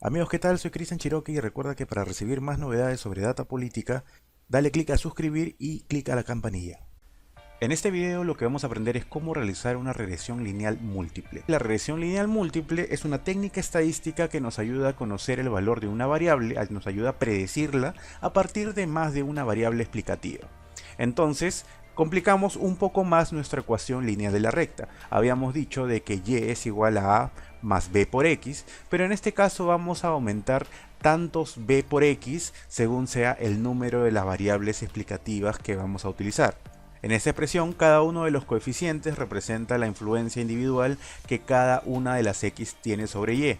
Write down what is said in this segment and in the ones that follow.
Amigos, ¿qué tal? Soy Cristian Cherokee y recuerda que para recibir más novedades sobre data política, dale clic a suscribir y clic a la campanilla. En este video lo que vamos a aprender es cómo realizar una regresión lineal múltiple. La regresión lineal múltiple es una técnica estadística que nos ayuda a conocer el valor de una variable, nos ayuda a predecirla a partir de más de una variable explicativa. Entonces, complicamos un poco más nuestra ecuación lineal de la recta. Habíamos dicho de que y es igual a más b por x, pero en este caso vamos a aumentar tantos b por x según sea el número de las variables explicativas que vamos a utilizar. En esta expresión, cada uno de los coeficientes representa la influencia individual que cada una de las x tiene sobre y.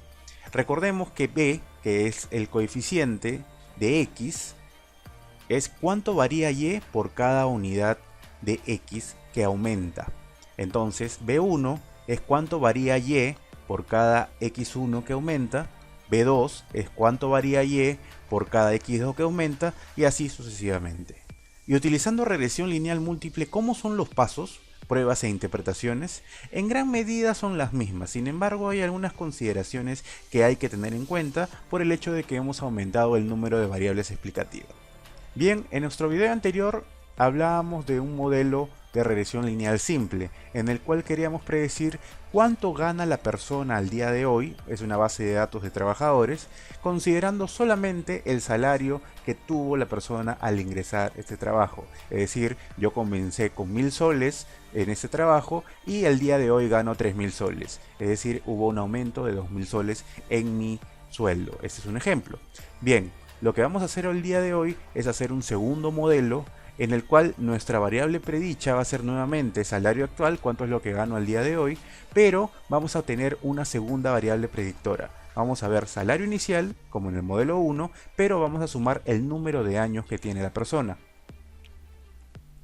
Recordemos que b, que es el coeficiente de x, es cuánto varía y por cada unidad de x que aumenta. Entonces, b1 es cuánto varía y por cada x1 que aumenta, b2 es cuánto varía y por cada x2 que aumenta, y así sucesivamente. Y utilizando regresión lineal múltiple, ¿cómo son los pasos, pruebas e interpretaciones? En gran medida son las mismas, sin embargo hay algunas consideraciones que hay que tener en cuenta por el hecho de que hemos aumentado el número de variables explicativas. Bien, en nuestro video anterior hablábamos de un modelo de regresión lineal simple, en el cual queríamos predecir cuánto gana la persona al día de hoy, es una base de datos de trabajadores, considerando solamente el salario que tuvo la persona al ingresar a este trabajo. Es decir, yo comencé con 1000 soles en este trabajo y el día de hoy gano 3000 soles. Es decir, hubo un aumento de 2000 soles en mi sueldo. Este es un ejemplo. Bien, lo que vamos a hacer el día de hoy es hacer un segundo modelo en el cual nuestra variable predicha va a ser nuevamente salario actual, cuánto es lo que gano al día de hoy, pero vamos a tener una segunda variable predictora. Vamos a ver salario inicial, como en el modelo 1, pero vamos a sumar el número de años que tiene la persona.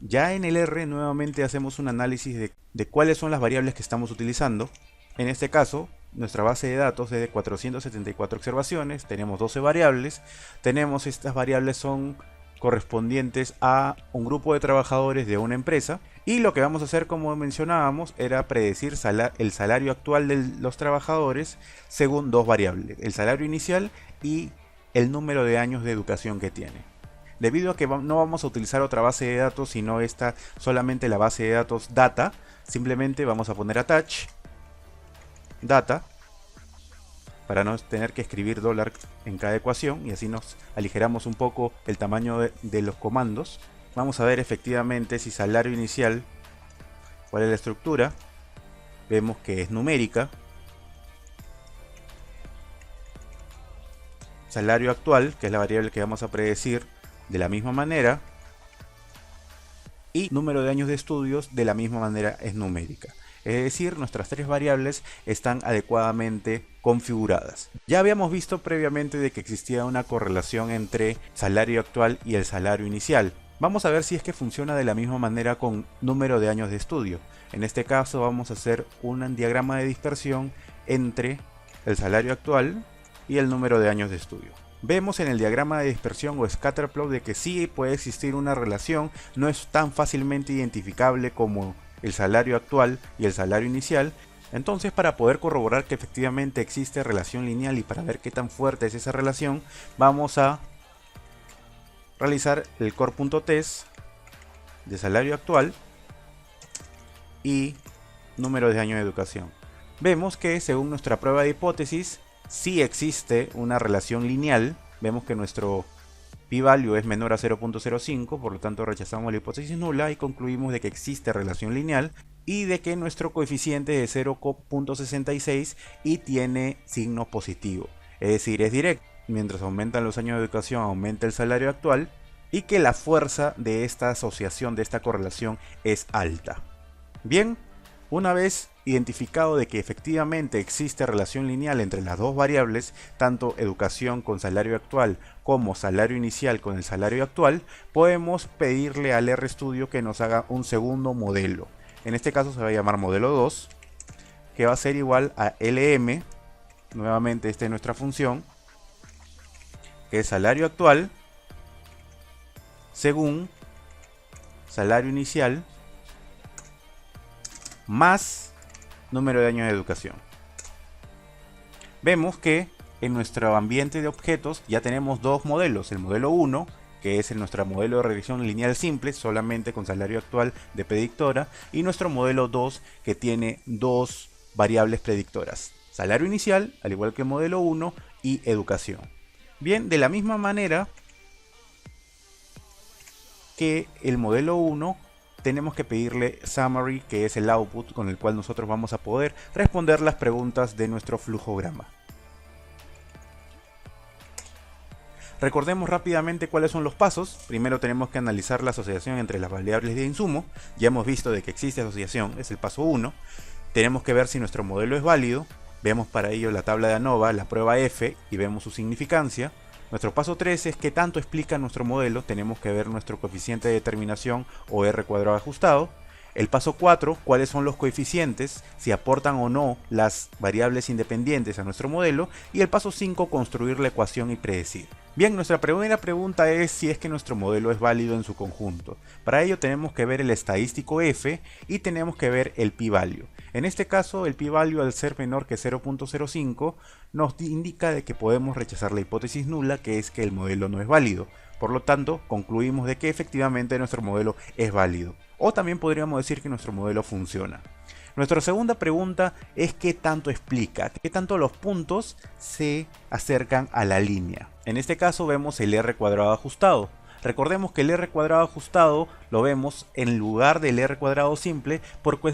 Ya en el R nuevamente hacemos un análisis de cuáles son las variables que estamos utilizando. En este caso, nuestra base de datos es de 474 observaciones, tenemos 12 variables, estas variables son correspondientes a un grupo de trabajadores de una empresa, y lo que vamos a hacer, como mencionábamos, era predecir el salario actual de los trabajadores según dos variables, el salario inicial y el número de años de educación que tiene. Debido a que no vamos a utilizar otra base de datos, sino solamente la base de datos data, simplemente vamos a poner attach data para no tener que escribir dólar en cada ecuación, y así nos aligeramos un poco el tamaño de los comandos. Vamos a ver efectivamente si salario inicial, cuál es la estructura. Vemos que es numérica. Salario actual, que es la variable que vamos a predecir, de la misma manera. Y número de años de estudios, de la misma manera, es numérica. Es decir, nuestras tres variables están adecuadamente configuradas. Ya habíamos visto previamente de que existía una correlación entre salario actual y el salario inicial. Vamos a ver si es que funciona de la misma manera con número de años de estudio. En este caso vamos a hacer un diagrama de dispersión entre el salario actual y el número de años de estudio. Vemos en el diagrama de dispersión o scatterplot de que sí puede existir una relación, no es tan fácilmente identificable como el salario actual y el salario inicial. Entonces, para poder corroborar que efectivamente existe relación lineal y para ver qué tan fuerte es esa relación, vamos a realizar el core.test de salario actual y número de años de educación. Vemos que según nuestra prueba de hipótesis sí existe una relación lineal. Vemos que nuestro p-value es menor a 0.05, por lo tanto rechazamos la hipótesis nula y concluimos de que existe relación lineal y de que nuestro coeficiente es de 0.66 y tiene signo positivo, es decir, es directo. Mientras aumentan los años de educación, aumenta el salario actual, y que la fuerza de esta asociación, de esta correlación, es alta. Bien, una vez identificado de que efectivamente existe relación lineal entre las dos variables, tanto educación con salario actual como salario inicial con el salario actual, podemos pedirle al RStudio que nos haga un segundo modelo. En este caso se va a llamar modelo 2, que va a ser igual a LM, nuevamente esta es nuestra función, que es salario actual según salario inicial más número de años de educación. Vemos que en nuestro ambiente de objetos ya tenemos dos modelos, el modelo 1, que es nuestro modelo de regresión lineal simple, solamente con salario actual de predictora, y nuestro modelo 2, que tiene dos variables predictoras, salario inicial, al igual que el modelo 1, y educación. Bien, de la misma manera que el modelo 1, tenemos que pedirle summary, que es el output con el cual nosotros vamos a poder responder las preguntas de nuestro flujograma. Recordemos rápidamente cuáles son los pasos. Primero tenemos que analizar la asociación entre las variables de insumo. Ya hemos visto de que existe asociación, es el paso 1. Tenemos que ver si nuestro modelo es válido. Vemos para ello la tabla de ANOVA, la prueba F, y vemos su significancia. Nuestro paso 3 es qué tanto explica nuestro modelo. Tenemos que ver nuestro coeficiente de determinación o R cuadrado ajustado. El paso 4, cuáles son los coeficientes, si aportan o no las variables independientes a nuestro modelo. Y el paso 5, construir la ecuación y predecir. Bien, nuestra primera pregunta es si es que nuestro modelo es válido en su conjunto. Para ello tenemos que ver el estadístico F y tenemos que ver el p-value. En este caso, el p-value, al ser menor que 0.05, nos indica de que podemos rechazar la hipótesis nula, que es que el modelo no es válido. Por lo tanto, concluimos de que efectivamente nuestro modelo es válido. O también podríamos decir que nuestro modelo funciona. Nuestra segunda pregunta es qué tanto explica, qué tanto los puntos se acercan a la línea. En este caso vemos el R cuadrado ajustado. Recordemos que el R cuadrado ajustado lo vemos en lugar del R cuadrado simple,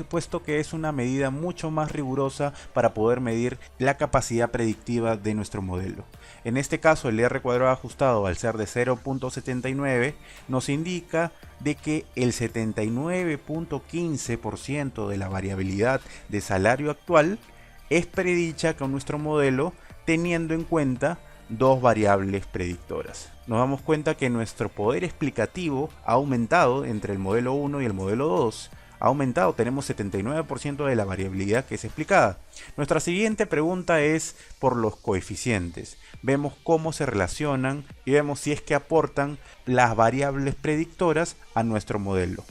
puesto que es una medida mucho más rigurosa para poder medir la capacidad predictiva de nuestro modelo. En este caso el R cuadrado ajustado, al ser de 0.79, nos indica de que el 79.15% de la variabilidad de salario actual es predicha con nuestro modelo, teniendo en cuenta dos variables predictoras. Nos damos cuenta que nuestro poder explicativo ha aumentado entre el modelo 1 y el modelo 2. Ha aumentado, tenemos 79% de la variabilidad que es explicada. Nuestra siguiente pregunta es por los coeficientes. Vemos cómo se relacionan y vemos si es que aportan las variables predictoras a nuestro modelo.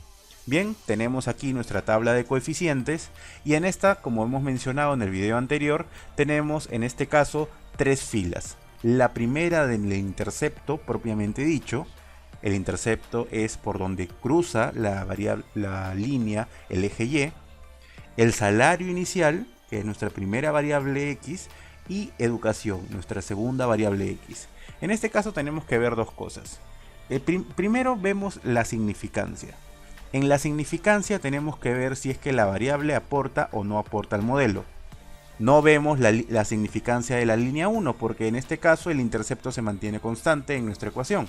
Bien, tenemos aquí nuestra tabla de coeficientes y en esta, como hemos mencionado en el video anterior, tenemos en este caso tres filas. La primera del intercepto propiamente dicho. El intercepto es por donde cruza la línea, el eje Y. El salario inicial, que es nuestra primera variable X, y educación, nuestra segunda variable X. En este caso tenemos que ver dos cosas. Primero vemos la significancia. En la significancia tenemos que ver si es que la variable aporta o no aporta al modelo. No vemos la significancia de la línea 1 porque en este caso el intercepto se mantiene constante en nuestra ecuación.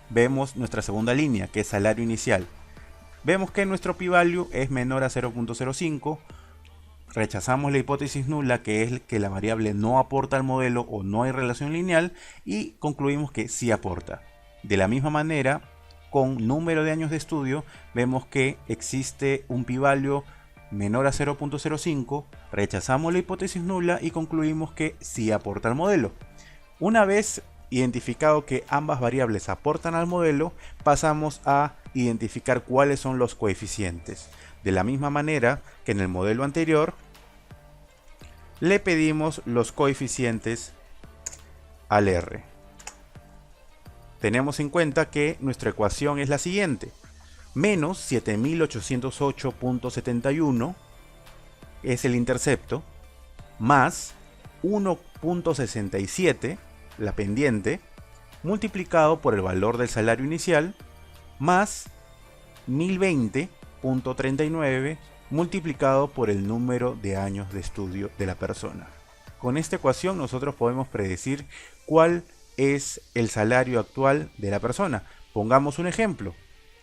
Vemos nuestra segunda línea, que es salario inicial. Vemos que nuestro p-value es menor a 0.05. Rechazamos la hipótesis nula, que es que la variable no aporta al modelo o no hay relación lineal, y concluimos que sí aporta. De la misma manera, con número de años de estudio, vemos que existe un p-value menor a 0.05, rechazamos la hipótesis nula y concluimos que sí aporta al modelo. Una vez identificado que ambas variables aportan al modelo, pasamos a identificar cuáles son los coeficientes. De la misma manera que en el modelo anterior, le pedimos los coeficientes al R. Tenemos en cuenta que nuestra ecuación es la siguiente. Menos 7808.71 es el intercepto, más 1.67, la pendiente, multiplicado por el valor del salario inicial, más 1020.39 multiplicado por el número de años de estudio de la persona. Con esta ecuación nosotros podemos predecir cuál es el salario actual de la persona. Pongamos un ejemplo.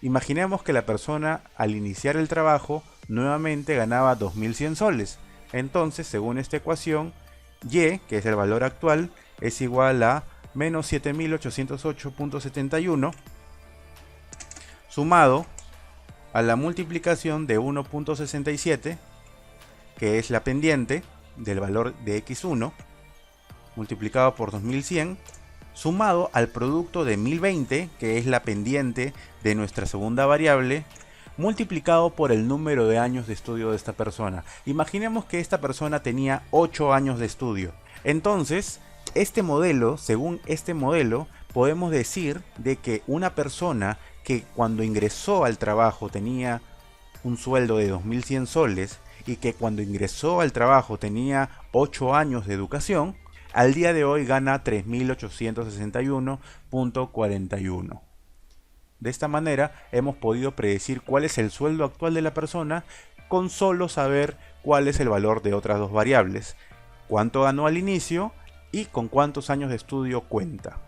Imaginemos que la persona al iniciar el trabajo nuevamente ganaba 2.100 soles. Entonces, según esta ecuación, Y, que es el valor actual, es igual a menos 7.808.71 sumado a la multiplicación de 1.67, que es la pendiente del valor de x1, multiplicado por 2100, sumado al producto de 1020, que es la pendiente de nuestra segunda variable, multiplicado por el número de años de estudio de esta persona. Imaginemos que esta persona tenía 8 años de estudio. Entonces, este modelo, según este modelo, podemos decir de que una persona que cuando ingresó al trabajo tenía un sueldo de 2.100 soles y que cuando ingresó al trabajo tenía 8 años de educación, al día de hoy gana 3.861.41. De esta manera hemos podido predecir cuál es el sueldo actual de la persona con solo saber cuál es el valor de otras dos variables, cuánto ganó al inicio y con cuántos años de estudio cuenta.